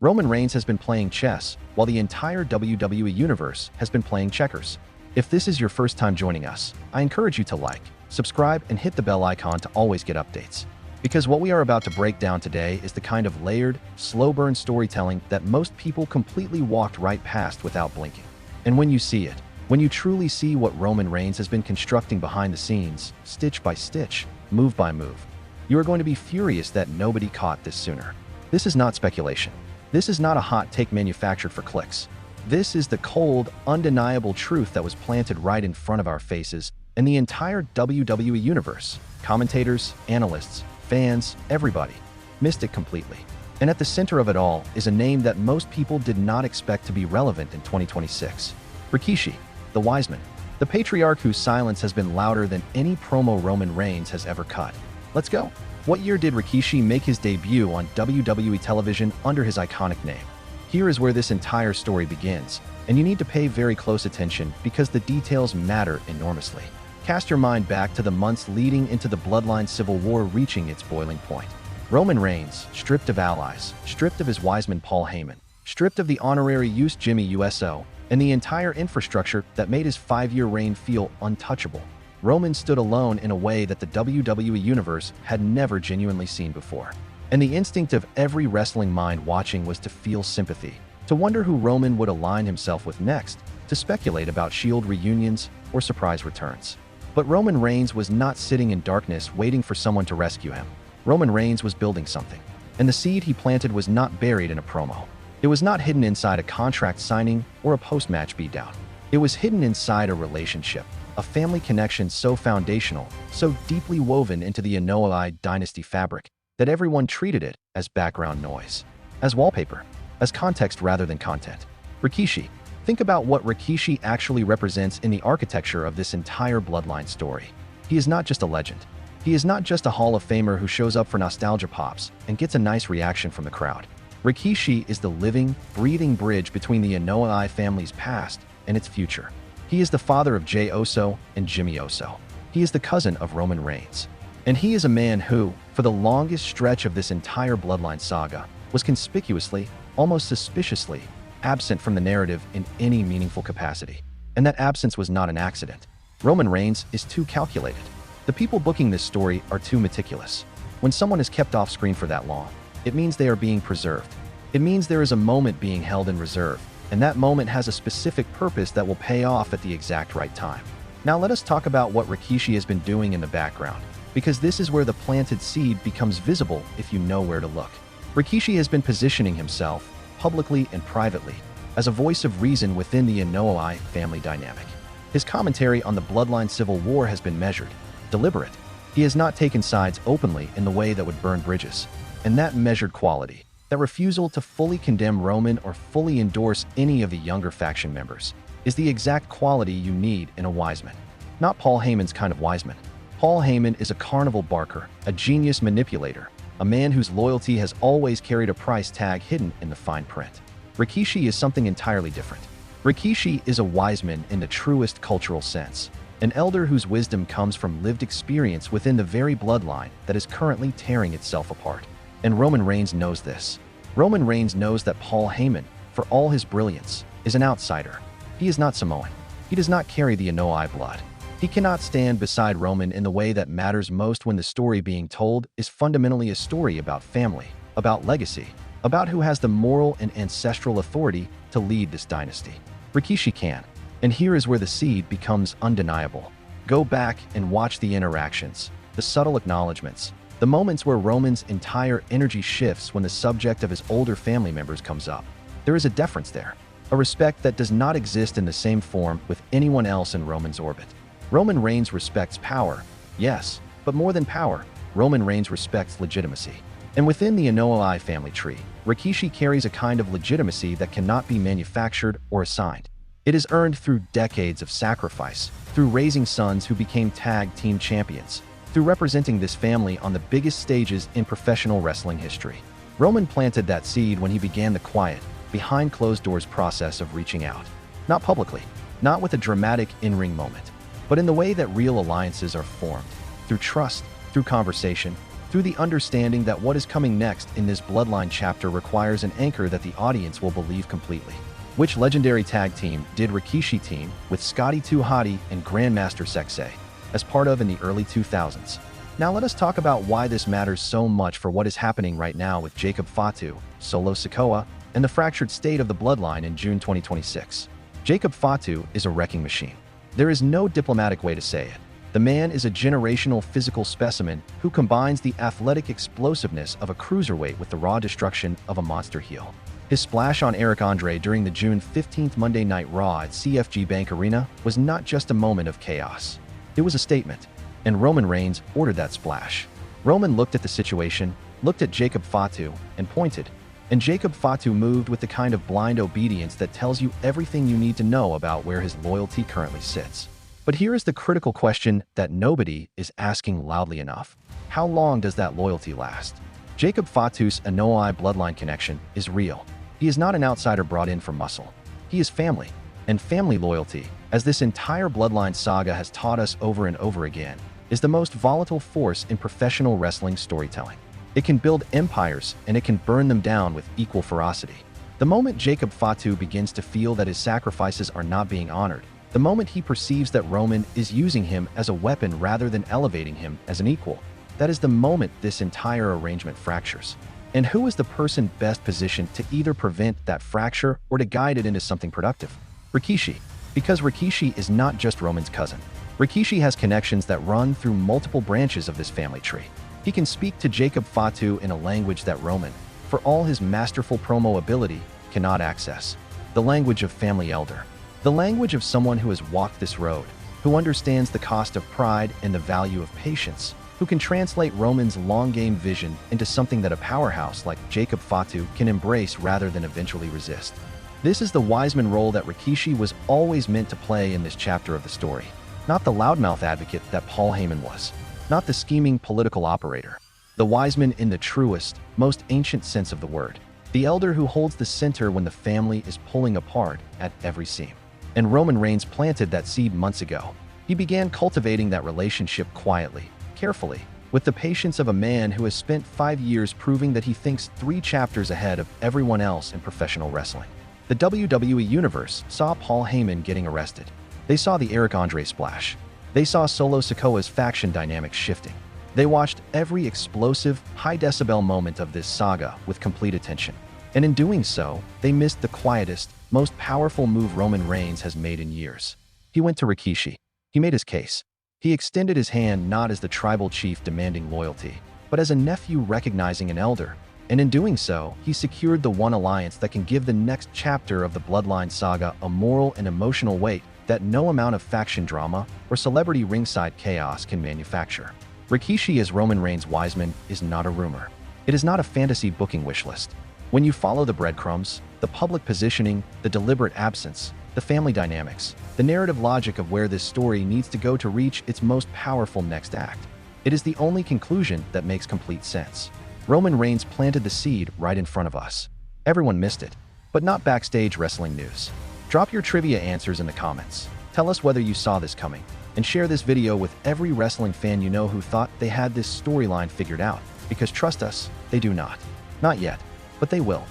Roman Reigns has been playing chess, while the entire WWE Universe has been playing checkers. If this is your first time joining us, I encourage you to like, subscribe, and hit the bell icon to always get updates. Because what we are about to break down today is the kind of layered, slow-burn storytelling that most people completely walked right past without blinking. And when you see it, when you truly see what Roman Reigns has been constructing behind the scenes, stitch by stitch, move by move, you are going to be furious that nobody caught this sooner. This is not speculation. This is not a hot take manufactured for clicks. This is the cold, undeniable truth that was planted right in front of our faces, and the entire WWE Universe, commentators, analysts, fans, everybody, missed it completely. And at the center of it all is a name that most people did not expect to be relevant in 2026. Rikishi, the Wiseman, the patriarch whose silence has been louder than any promo Roman Reigns has ever cut. Let's go. What year did Rikishi make his debut on WWE television under his iconic name? Here is where this entire story begins, and you need to pay very close attention because the details matter enormously. Cast your mind back to the months leading into the Bloodline Civil War reaching its boiling point. Roman Reigns, stripped of allies, stripped of his Wiseman Paul Heyman, stripped of the honorary use Jimmy USO, and the entire infrastructure that made his 5-year reign feel untouchable. Roman stood alone in a way that the WWE Universe had never genuinely seen before. And the instinct of every wrestling mind watching was to feel sympathy, to wonder who Roman would align himself with next, to speculate about Shield reunions or surprise returns. But Roman Reigns was not sitting in darkness waiting for someone to rescue him. Roman Reigns was building something, and the seed he planted was not buried in a promo. It was not hidden inside a contract signing or a post-match beatdown. It was hidden inside a relationship, a family connection so foundational, so deeply woven into the Anoa'i dynasty fabric, that everyone treated it as background noise, as wallpaper, as context rather than content. Rikishi. Think about what Rikishi actually represents in the architecture of this entire Bloodline story. He is not just a legend. He is not just a Hall of Famer who shows up for nostalgia pops and gets a nice reaction from the crowd. Rikishi is the living, breathing bridge between the Anoa'i family's past and its future. He is the father of Jey Uso and Jimmy Uso. He is the cousin of Roman Reigns. And he is a man who, for the longest stretch of this entire Bloodline saga, was conspicuously, almost suspiciously, absent from the narrative in any meaningful capacity. And that absence was not an accident. Roman Reigns is too calculated. The people booking this story are too meticulous. When someone is kept off screen for that long, it means they are being preserved. It means there is a moment being held in reserve, and that moment has a specific purpose that will pay off at the exact right time. Now let us talk about what Rikishi has been doing in the background, because this is where the planted seed becomes visible if you know where to look. Rikishi has been positioning himself, publicly and privately, as a voice of reason within the Anoa'i family dynamic. His commentary on the Bloodline Civil War has been measured, deliberate. He has not taken sides openly in the way that would burn bridges. And that measured quality, that refusal to fully condemn Roman or fully endorse any of the younger faction members, is the exact quality you need in a Wiseman. Not Paul Heyman's kind of Wiseman. Paul Heyman is a carnival barker, a genius manipulator, a man whose loyalty has always carried a price tag hidden in the fine print. Rikishi is something entirely different. Rikishi is a Wiseman in the truest cultural sense, an elder whose wisdom comes from lived experience within the very bloodline that is currently tearing itself apart. And Roman Reigns knows this. Roman Reigns knows that Paul Heyman, for all his brilliance, is an outsider. He is not Samoan. He does not carry the Anoa'i blood. He cannot stand beside Roman in the way that matters most when the story being told is fundamentally a story about family, about legacy, about who has the moral and ancestral authority to lead this dynasty. Rikishi can. And here is where the seed becomes undeniable. Go back and watch the interactions, the subtle acknowledgments, the moments where Roman's entire energy shifts when the subject of his older family members comes up. There is a deference there, a respect that does not exist in the same form with anyone else in Roman's orbit. Roman Reigns respects power, yes, but more than power, Roman Reigns respects legitimacy. And within the Anoa'i family tree, Rikishi carries a kind of legitimacy that cannot be manufactured or assigned. It is earned through decades of sacrifice, through raising sons who became tag team champions, through representing this family on the biggest stages in professional wrestling history. Roman planted that seed when he began the quiet, behind closed doors process of reaching out. Not publicly, not with a dramatic in-ring moment, but in the way that real alliances are formed, through trust, through conversation, through the understanding that what is coming next in this Bloodline chapter requires an anchor that the audience will believe completely. Which legendary tag team did Rikishi team with Scotty 2 Hotty and Grandmaster Sexay as part of in the early 2000s? Now let us talk about why this matters so much for what is happening right now with Jacob Fatu, Solo Sikoa, and the fractured state of the Bloodline in June 2026. Jacob Fatu is a wrecking machine. There is no diplomatic way to say it. The man is a generational physical specimen who combines the athletic explosiveness of a cruiserweight with the raw destruction of a monster heel. His splash on Eric Andre during the June 15th Monday Night Raw at CFG Bank Arena was not just a moment of chaos. It was a statement, and Roman Reigns ordered that splash. Roman looked at the situation, looked at Jacob Fatu, and pointed. And Jacob Fatu moved with the kind of blind obedience that tells you everything you need to know about where his loyalty currently sits. But here is the critical question that nobody is asking loudly enough. How long does that loyalty last? Jacob Fatu's Anoa'i bloodline connection is real. He is not an outsider brought in for muscle. He is family. And family loyalty, as this entire bloodline saga has taught us over and over again, is the most volatile force in professional wrestling storytelling. It can build empires and it can burn them down with equal ferocity. The moment Jacob Fatu begins to feel that his sacrifices are not being honored, the moment he perceives that Roman is using him as a weapon rather than elevating him as an equal, that is the moment this entire arrangement fractures. And who is the person best positioned to either prevent that fracture or to guide it into something productive? Rikishi. Because Rikishi is not just Roman's cousin. Rikishi has connections that run through multiple branches of this family tree. He can speak to Jacob Fatu in a language that Roman, for all his masterful promo ability, cannot access. The language of family elder. The language of someone who has walked this road, who understands the cost of pride and the value of patience, who can translate Roman's long-game vision into something that a powerhouse like Jacob Fatu can embrace rather than eventually resist. This is the Wiseman role that Rikishi was always meant to play in this chapter of the story. Not the loudmouth advocate that Paul Heyman was. Not the scheming political operator. The Wiseman in the truest, most ancient sense of the word. The elder who holds the center when the family is pulling apart at every seam. And Roman Reigns planted that seed months ago. He began cultivating that relationship quietly, carefully, with the patience of a man who has spent 5 years proving that he thinks 3 chapters ahead of everyone else in professional wrestling. The WWE Universe saw Paul Heyman getting arrested. They saw the Eric Andre splash. They saw Solo Sikoa's faction dynamics shifting. They watched every explosive, high-decibel moment of this saga with complete attention. And in doing so, they missed the quietest, most powerful move Roman Reigns has made in years. He went to Rikishi. He made his case. He extended his hand not as the tribal chief demanding loyalty, but as a nephew recognizing an elder. And in doing so, he secured the one alliance that can give the next chapter of the Bloodline saga a moral and emotional weight that no amount of faction drama or celebrity ringside chaos can manufacture. Rikishi as Roman Reigns' Wiseman is not a rumor. It is not a fantasy booking wish list. When you follow the breadcrumbs, the public positioning, the deliberate absence, the family dynamics, the narrative logic of where this story needs to go to reach its most powerful next act, it is the only conclusion that makes complete sense. Roman Reigns planted the seed right in front of us. Everyone missed it, but not backstage wrestling news. Drop your trivia answers in the comments. Tell us whether you saw this coming, and share this video with every wrestling fan you know who thought they had this storyline figured out, because trust us, they do not. Not yet, but they will.